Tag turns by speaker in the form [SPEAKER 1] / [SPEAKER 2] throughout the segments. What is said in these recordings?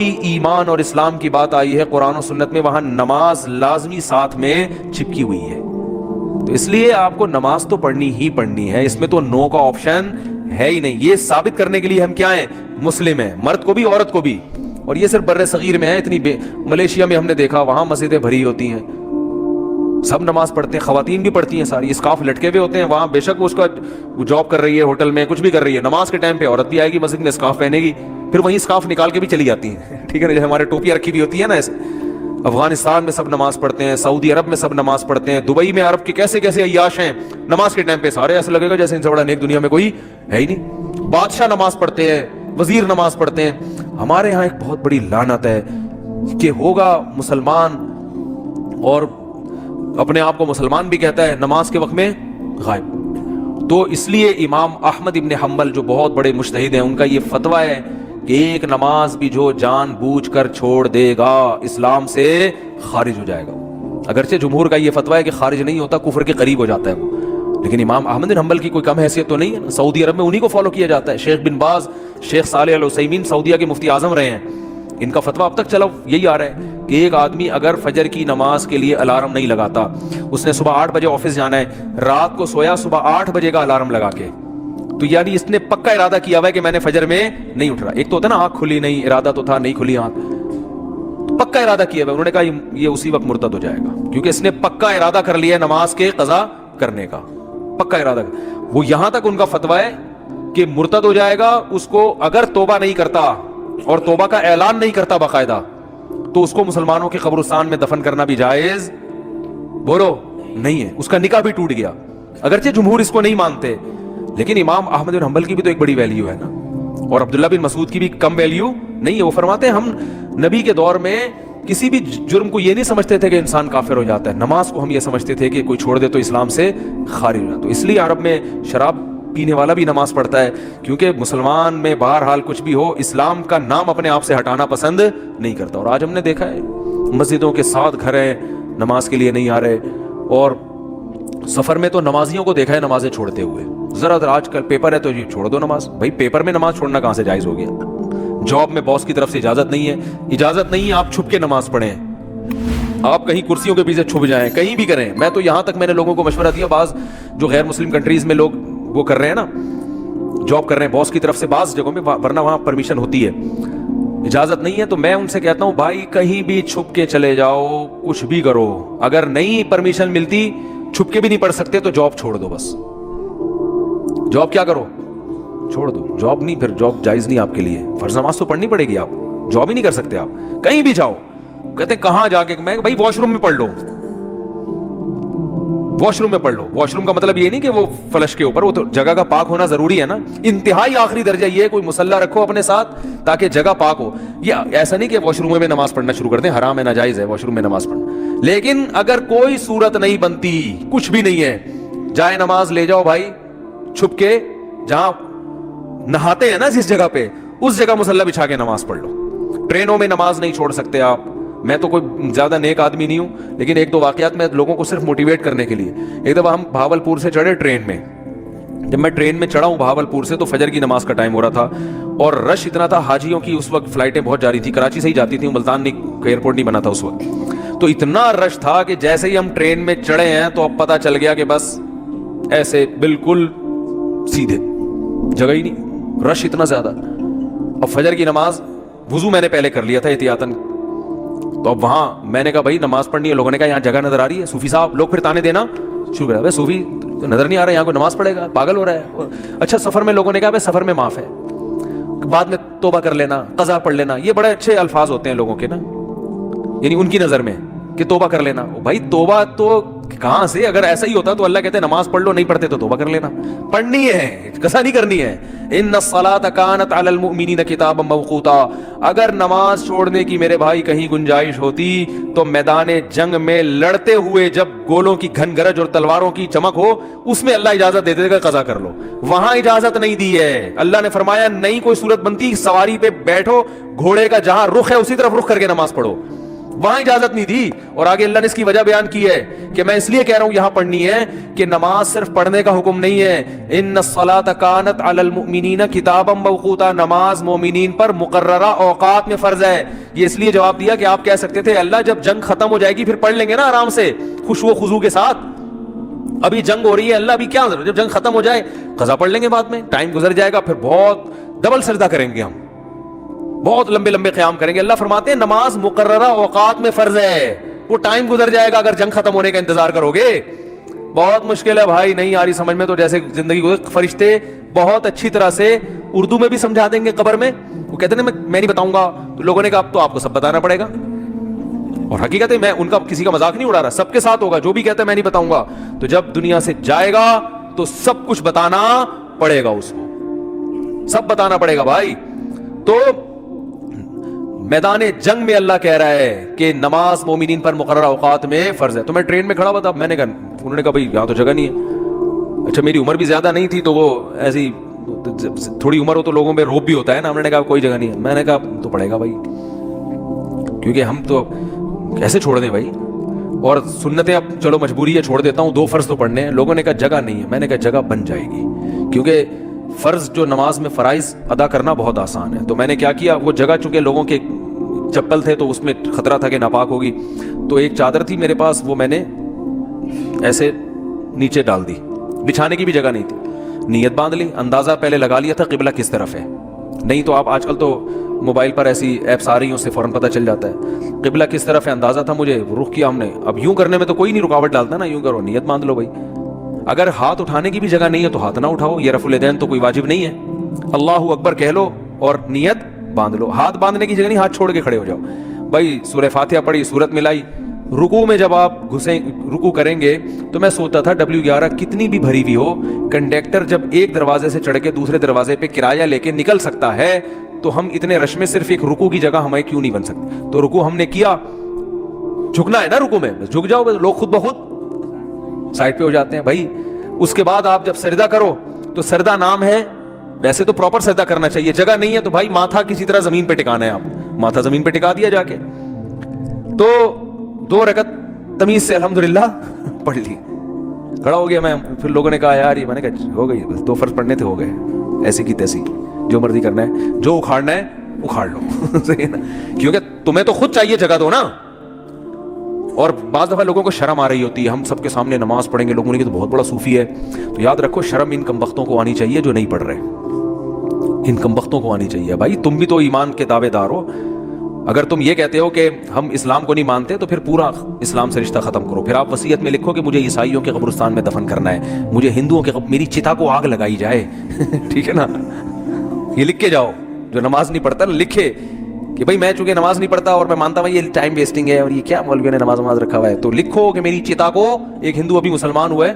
[SPEAKER 1] ایمان اور اسلام کی بات آئی ہے قرآن و سنت میں، وہاں نماز لازمی ساتھ میں چپکی ہوئی ہے. تو اس لیے آپ کو نماز تو پڑھنی ہی پڑھنی ہے، اس میں تو نو کا آپشن ہے ہی نہیں. یہ ثابت کرنے کے لیے ہم کیا ہیں؟ مسلم ہیں، مرد کو بھی عورت کو بھی. اور یہ صرف بر صغیر میں ہے. ملیشیا میں ہم نے دیکھا وہاں مسجدیں بھری ہوتی ہیں، سب نماز پڑھتے ہیں، خواتین بھی پڑھتی ہیں ساری، اسکارف لٹکے ہوئے ہوتے ہیں. وہاں بے شک اس کا جاب کر رہی ہے، ہوٹل میں کچھ بھی کر رہی ہے، نماز کے ٹائم پہ عورت بھی آئے گی مسجد میں، اسکارف پہنے گی، پھر وہیں اسکارف نکال کے بھی چلی جاتی ہیں. ٹھیک ہے نا، جیسے ہمارے ٹوپیاں رکھی ہوئی ہوتی ہے نا ایسے. افغانستان میں سب نماز پڑھتے ہیں، سعودی عرب میں سب نماز پڑھتے ہیں، دبئی میں عرب کے کیسے کیسے عیاش ہیں، نماز کے ٹائم پہ سارے ایسے لگے گا جیسے ان سے بڑا نیک دنیا میں کوئی ہے ہی نہیں. بادشاہ نماز پڑھتے ہیں، وزیر نماز پڑھتے ہیں. ہمارے ہاں ایک بہت بڑی لعنت ہے کہ ہوگا مسلمان اور اپنے آپ کو مسلمان بھی کہتا ہے، نماز کے وقت میں غائب. تو اس لیے امام احمد ابن حنبل جو بہت بڑے مجتہد ہیں، ان کا یہ فتویٰ ہے کہ ایک نماز بھی جو جان بوجھ کر چھوڑ دے گا اسلام سے خارج ہو جائے گا. اگرچہ جمہور کا یہ فتویٰ ہے کہ خارج نہیں ہوتا، کفر کے قریب ہو جاتا ہے وہ، لیکن امام احمد بن حنبل کی کوئی کم حیثیت تو نہیں ہے. سعودی عرب میں انہی کو فالو کیا جاتا ہے. شیخ بن باز، شیخ صالح العثیمین سعودیہ کے مفتی اعظم رہے ہیں، ان کا فتویٰ اب تک چلا یہی آ رہا ہے کہ ایک آدمی اگر فجر کی نماز کے لیے الارم نہیں لگاتا، اس نے صبح 8 بجے آفس جانا ہے، رات کو سویا صبح 8 بجے کا الارم لگا کے، تو یعنی اس نے پکا ارادہ کیا ہوا ہے کہ میں نے فجر میں نہیں اٹھ رہا. ایک تو ہوتا ہے نا آنکھ کھلی نہیں، ارادہ تو تھا نہیں کھلی آنکھ، پکا ارادہ کیا ہوا ہے. انہوں نے کہا یہ اسی وقت مرتد ہو جائے گا، کیونکہ اس نے پکا ارادہ کر لیا ہے نماز کے قضا کرنے کا، پکا ارادہ. وہ یہاں تک ان کا فتویٰ ہے کہ مرتد ہو جائے گا اس کو اگر توبہ نہیں کرتا اور توبہ کا اعلان نہیں کرتا باقاعدہ، تو اس کو مسلمانوں کے قبرستان میں دفن کرنا بھی جائز بولو نہیں ہے. اس کا نکاح بھی ٹوٹ گیا. اگرچہ جمہور اس کو نہیں مانتے، لیکن امام احمد بن حنبل کی بھی تو ایک بڑی ویلیو ہے نا، اور عبداللہ بن مسعود کی بھی کم ویلیو نہیں ہے. وہ فرماتے ہیں ہم نبی کے دور میں کسی بھی جرم کو یہ نہیں سمجھتے تھے کہ انسان کافر ہو جاتا ہے، نماز کو ہم یہ سمجھتے تھے کہ کوئی چھوڑ دے تو اسلام سے خارج ہو جاتا. تو اس لیے عرب میں شراب پینے والا بھی نماز پڑھتا ہے، کیونکہ مسلمان میں بہرحال کچھ بھی ہو اسلام کا نام اپنے آپ سے ہٹانا پسند نہیں کرتا. اور آج ہم نے دیکھا ہے مسجدوں کے 7 گھر ہیں نماز کے لیے نہیں آ رہے، اور سفر میں تو نمازیوں کو دیکھا ہے نمازیں چھوڑتے ہوئے. ذرا آج کل پیپر ہے تو یہ چھوڑ دو نماز. بھائی پیپر میں نماز چھوڑنا کہاں سے جائز ہو گیا؟ جاب میں باس کی طرف سے اجازت نہیں ہے، اجازت نہیں ہے آپ چھپ کے نماز پڑھیں، آپ کہیں کرسیوں کے پیچھے چھپ جائیں، کہیں بھی کریں. میں تو یہاں تک میں نے لوگوں کو مشورہ دیا، بعض جو غیر مسلم کنٹریز میں لوگ وہ کر رہے ہیں نا، جاب کر رہے ہیں باس کی طرف سے بعض جگہوں میں، ورنہ وہاں پرمیشن ہوتی ہے، اجازت نہیں ہے، تو میں ان سے کہتا ہوں بھائی کہیں بھی چھپ کے چلے جاؤ، کچھ بھی کرو، اگر نہیں پرمیشن ملتی چھپ کے بھی نہیں پڑھ سکتے تو جاب چھوڑ دو. بس جاب کیا کرو، چھوڑ دو. جاب نہیں، پھر جاب جائز نہیں آپ کے لیے. فرض نماز تو پڑھنی پڑے گی، آپ جاب ہی نہیں کر سکتے، آپ کہیں بھی جاؤ. کہتے ہیں کہاں جا کے، میں بھائی واش روم میں پڑھ لو، واش روم میں پڑھ لو. واش روم کا مطلب یہ نہیں کہ وہ فلش کے اوپر، وہ تو جگہ کا پاک ہونا ضروری ہے نا. انتہائی آخری درجہ یہ ہے کوئی مصلی رکھو اپنے ساتھ تاکہ جگہ پاک ہو. یہ ایسا نہیں کہ واش روم میں نماز پڑھنا شروع کر دیں، حرام ہے، ناجائز ہے واش روم میں نماز پڑھنا. لیکن اگر کوئی صورت نہیں بنتی، کچھ بھی نہیں ہے، جائے نماز لے جاؤ بھائی چھپ کے، جہاں نہاتے ہیں نا جس جگہ پہ، اس جگہ مصلی بچھا کے نماز پڑھ لو. ٹرینوں میں نماز نہیں چھوڑ سکتے آپ. میں تو کوئی زیادہ نیک آدمی نہیں ہوں، لیکن 1-2 واقعات میں لوگوں کو صرف موٹیویٹ کرنے کے لیے. ایک دفعہ ہم بھاولپور سے چڑھے ٹرین میں. جب میں ٹرین میں چڑھا ہوں بھاولپور سے تو فجر کی نماز کا ٹائم ہو رہا تھا، اور رش اتنا تھا. حاجیوں کی اس وقت فلائٹیں بہت جاری تھی، کراچی سے ہی جاتی تھیں، ملتان ایئرپورٹ نہیں بنا تھا اس وقت. تو اتنا رش تھا کہ جیسے ہی ہم ٹرین میں چڑھے ہیں تو اب پتہ چل گیا کہ بس ایسے بالکل سیدھے، جگہ ہی نہیں، رش اتنا زیادہ. اب فجر کی نماز وضو میں نے پہلے کر لیا تھا احتیاطاً، تو اب وہاں میں نے کہا بھائی نماز پڑھنی ہے. لوگوں نے کہا یہاں جگہ نظر آ رہی ہے. صوفی صاحب لوگ پھر تانے دینا شروع کر دیا، صوفی نظر نہیں آ رہا ہے، یہاں کو نماز پڑھے گا، پاگل ہو رہا ہے. اچھا سفر میں لوگوں نے کہا سفر میں معاف ہے، بعد میں توبہ کر لینا، قضا پڑھ لینا. یہ بڑے اچھے الفاظ ہوتے ہیں لوگوں کے نا، یعنی ان کی نظر میں کہ توبہ کر لینا. بھائی توبہ تو کہاں سے؟ اگر ایسا ہی ہوتا تو اللہ کہتے ہیں نماز پڑھ لو، نہیں پڑھتے تو توبہ کر لینا. پڑھنی ہے، قضا نہیں کرنی ہے. ان الصلاۃ کانت علی المؤمنین کتابا موقوتا. اگر نماز چھوڑنے کی میرے بھائی کہیں گنجائش ہوتی تو میدان جنگ میں لڑتے ہوئے جب گولوں کی گھن گرج اور تلواروں کی چمک ہو، اس میں اللہ اجازت دے دے گا قضا کر لو. وہاں اجازت نہیں دی ہے. اللہ نے فرمایا نہیں کوئی صورت بنتی، سواری پہ بیٹھو، گھوڑے کا جہاں رخ ہے اسی طرف رخ کر کے نماز پڑھو. وہاں اجازت نہیں دی. اور آگے اللہ نے اس کی وجہ بیان کی ہے کہ میں اس لیے کہہ رہا ہوں یہاں پڑھنی ہے کہ نماز صرف پڑھنے کا حکم نہیں ہے. ان الصلاۃ کانت علی المؤمنین کتابا موقوتا, نماز مومنین پر مقررہ اوقات میں فرض ہے. یہ اس لیے جواب دیا کہ آپ کہہ سکتے تھے اللہ جب جنگ ختم ہو جائے گی پھر پڑھ لیں گے نا آرام سے خشوع و خضوع کے ساتھ. ابھی جنگ ہو رہی ہے, اللہ ابھی کیا, جب جنگ ختم ہو جائے قضا پڑھ لیں گے بعد میں, ٹائم گزر جائے گا, پھر بہت ڈبل سجدہ کریں گے, ہم بہت لمبے لمبے قیام کریں گے. اللہ فرماتے ہیں نماز مقررہ اوقات میں فرض ہے, وہ ٹائم گزر جائے گا اگر جنگ ختم ہونے کا انتظار کرو گے. بہت مشکل ہے بھائی, نہیں آ رہی سمجھ میں تو جیسے زندگی گزر. فرشتے بہت اچھی طرح سے اردو میں بھی سمجھا دیں گے قبر میں. وہ کہتے ہیں میں نہیں بتاؤں گا, تو لوگوں نے کہا اب تو آپ کو سب بتانا پڑے گا. اور حقیقت ہے میں ان کا کسی کا مذاق نہیں اڑا رہا, سب کے ساتھ ہوگا. جو بھی کہتا ہے میں نہیں بتاؤں گا, تو جب دنیا سے جائے گا تو سب کچھ بتانا پڑے گا, اس کو سب بتانا پڑے گا بھائی. تو میدان جنگ میں اللہ کہہ رہا ہے کہ نماز مومنین پر مقررہ اوقات میں فرض ہے. تو میں ٹرین میں کھڑا ہوا تھا, میں نے کہا, انہوں نے کہا بھائی یہاں تو جگہ نہیں ہے. اچھا میری عمر بھی زیادہ نہیں تھی, تو وہ ایسی تھوڑی عمر ہو تو لوگوں میں روب بھی ہوتا ہے نا. انہوں نے کہا کوئی جگہ نہیں ہے. میں نے کہا تو پڑے گا بھائی, کیونکہ ہم تو کیسے چھوڑ دیں بھائی, اور سنتیں اب چلو مجبوری ہے چھوڑ دیتا ہوں, 2 فرض تو پڑھنے ہیں. لوگوں نے کہا جگہ نہیں ہے. میں نے کہا جگہ بن جائے گی, کیونکہ فرض جو نماز میں فرائض ادا کرنا بہت آسان ہے. تو میں نے کیا کیا, وہ جگہ چونکہ لوگوں کے چپل تھے تو اس میں خطرہ تھا کہ ناپاک ہوگی, تو ایک چادر تھی میرے پاس, وہ میں نے ایسے نیچے ڈال دی. بچھانے کی بھی جگہ نہیں تھی. نیت باندھ لی, اندازہ پہلے لگا لیا تھا قبلہ کس طرف ہے. نہیں تو آپ آج کل تو موبائل پر ایسی ایپس آ رہی ہیں, اس سے فوراً پتہ چل جاتا ہے قبلہ کس طرف ہے. اندازہ تھا مجھے, رخ کیا ہم نے. اب یوں کرنے میں تو کوئی نہیں رکاوٹ ڈالتا نا, یوں کرو, نیت باندھ لو بھائی. اگر ہاتھ اٹھانے کی بھی جگہ نہیں ہے تو ہاتھ نہ اٹھاؤ, یہ رفع الیدین تو کوئی واجب نہیں ہے. اللہ اکبر کہہ لو اور نیت باندھ لو. ہاتھ باندھنے کی جگہ نہیں, ہاتھ چھوڑ کے کھڑے ہو جاؤ بھائی. سورہ فاتحہ پڑھی, سورت ملائی, رکوع میں جب آپ رکوع کریں گے تو میں سوچتا تھا W11 کتنی بھی بھری ہوئی ہو, کنڈکٹر جب ایک دروازے سے چڑھ کے دوسرے دروازے پہ کرایہ لے کے نکل سکتا ہے, تو ہم اتنے رش میں صرف ایک رکوع کی جگہ ہمیں کیوں نہیں بن سکتی. تو رکوع ہم نے کیا, جھکنا ہے نا رکوع میں, جھک جاؤ, لوگ خود بخود سائڈ پہ ہو جاتے ہیں بھائی. اس کے بعد آپ جب سجدہ کرو تو سجدہ نام ہے, ویسے تو پراپر سجدہ کرنا چاہیے, جگہ نہیں ہے تو بھائی ماتھا کسی طرح زمین پہ ٹکانا ہے. آپ ماتھا زمین پہ ٹکا دیا جا کے, تو 2 رکعت تمیز سے الحمدللہ پڑھ لی, کھڑا ہو گیا میں. پھر لوگوں نے کہا یار یہ, میں نے کہا ہو گئی, بس 2 فرض پڑھنے تھے, ہو گئے, ایسی کی تیسی, جو مرضی کرنا ہے, جو اکھاڑنا ہے اکھاڑ لو. صحیح ہے نا, کیونکہ تمہیں تو خود چاہیے جگہ دو نا. اور بعض دفعہ لوگوں کو شرم آ رہی ہوتی ہے, ہم سب کے سامنے نماز پڑھیں گے, لوگوں نے کہ تو بہت بڑا صوفی ہے. تو یاد رکھو شرم ان کم بختوں کو آنی چاہیے جو نہیں پڑھ رہے, ان کم بختوں کو آنی چاہیے. بھائی تم بھی تو ایمان کے دعوے دار ہو. اگر تم یہ کہتے ہو کہ ہم اسلام کو نہیں مانتے تو پھر پورا اسلام سے رشتہ ختم کرو. پھر آپ وصیت میں لکھو کہ مجھے عیسائیوں کے قبرستان میں دفن کرنا ہے, مجھے ہندوؤں کے میری چتا کو آگ لگائی جائے. ٹھیک ہے نا, یہ لکھ کے جاؤ. جو نماز نہیں پڑھتا نا لکھے کہ بھائی میں چونکہ نماز نہیں پڑھتا اور میں مانتا ہوں یہ ٹائم ویسٹنگ ہے اور یہ کیا مولویوں نے نماز رکھا ہوا ہے, تو لکھو کہ میری چتا کو, ایک ہندو ابھی مسلمان ہوا ہے,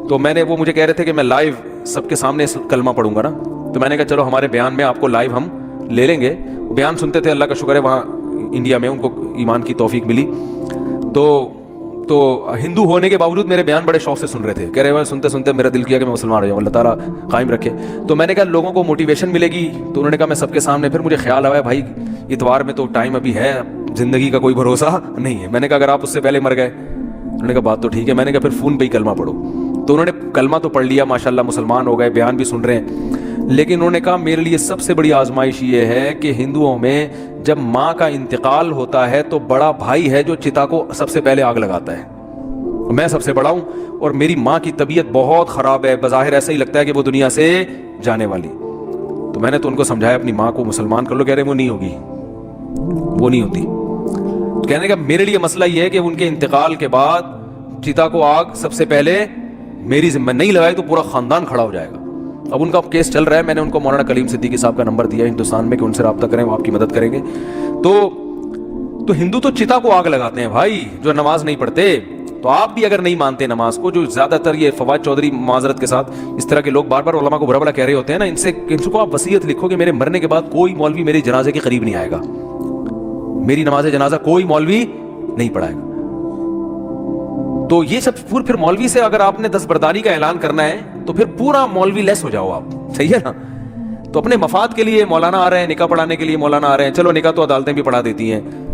[SPEAKER 1] تو میں نے, وہ مجھے کہہ رہے تھے کہ میں لائیو سب کے سامنے کلمہ پڑھوں گا نا, تو میں نے کہا چلو ہمارے بیان میں آپ کو لائیو ہم لے لیں گے. بیان سنتے تھے, اللہ کا شکر ہے وہاں انڈیا میں ان کو ایمان کی توفیق ملی, تو ہندو ہونے کے باوجود میرے بیان بڑے شوق سے سن رہے تھے. کہہ رہے ہیں سنتے سنتے میرا دل کیا کہ میں مسلمان ہو جاؤں, اللہ تعالیٰ قائم رکھے. تو میں نے کہا لوگوں کو موٹیویشن ملے گی, تو انہوں نے کہا میں سب کے سامنے. پھر مجھے خیال آیا بھائی اتوار میں تو ٹائم ابھی ہے, زندگی کا کوئی بھروسہ نہیں ہے. میں نے کہا اگر آپ اس سے پہلے مر گئے, انہوں نے کہا بات تو ٹھیک ہے. میں نے کہا پھر فون پہ ہی کلمہ پڑھو. تو انہوں نے کلمہ تو پڑھ لیا ماشاءاللہ, مسلمان ہو گئے, بیان بھی سن رہے ہیں. لیکن انہوں نے کہا میرے لیے سب سے بڑی آزمائش یہ ہے کہ ہندوؤں میں جب ماں کا انتقال ہوتا ہے تو بڑا بھائی ہے جو چتا کو سب سے پہلے آگ لگاتا ہے. میں سب سے بڑا ہوں اور میری ماں کی طبیعت بہت خراب ہے, بظاہر ایسا ہی لگتا ہے کہ وہ دنیا سے جانے والی. تو میں نے تو ان کو سمجھایا اپنی ماں کو مسلمان کر لو. کہہ رہے وہ نہیں ہوگی, وہ نہیں ہوتی. تو کہنے کا میرے لیے مسئلہ یہ ہے کہ ان کے انتقال کے بعد چتا کو آگ سب سے پہلے میری ذمہ نہیں لگائی تو پورا خاندان کھڑا ہو جائے گا. اب ان کا کیس چل رہا ہے, میں نے ان کو مولانا کلیم صدیقی صاحب کا نمبر دیا ہندوستان میں کہ ان سے رابطہ کریں, وہ آپ کی مدد کریں گے. تو ہندو تو چتا کو آگ لگاتے ہیں بھائی جو نماز نہیں پڑھتے. تو آپ بھی اگر نہیں مانتے نماز کو, جو زیادہ تر یہ فواد چودھری معذرت کے ساتھ اس طرح کے لوگ بار بار علماء کو برا بڑا کہہ رہے ہوتے ہیں نا, ان کو آپ وصیت لکھو کہ میرے مرنے کے بعد کوئی مولوی میرے جنازے کے قریب نہیں آئے گا, میری نماز جنازہ کوئی مولوی نہیں پڑھائے گا. تو یہ سب پھر مولوی سے اگر آپ نے دستبرداری کا اعلان کرنا ہے تو پھر پورا مولوی لیس ہو جاؤ آپ, صحیح ہے نا. تو اپنے مفاد کے لیے مولانا آ رہے ہیں, نکاح پڑھانے کے لیے مولانا آ رہے ہیں, چلو نکاح تو عدالتیں بھی پڑھا دیتی ہیں,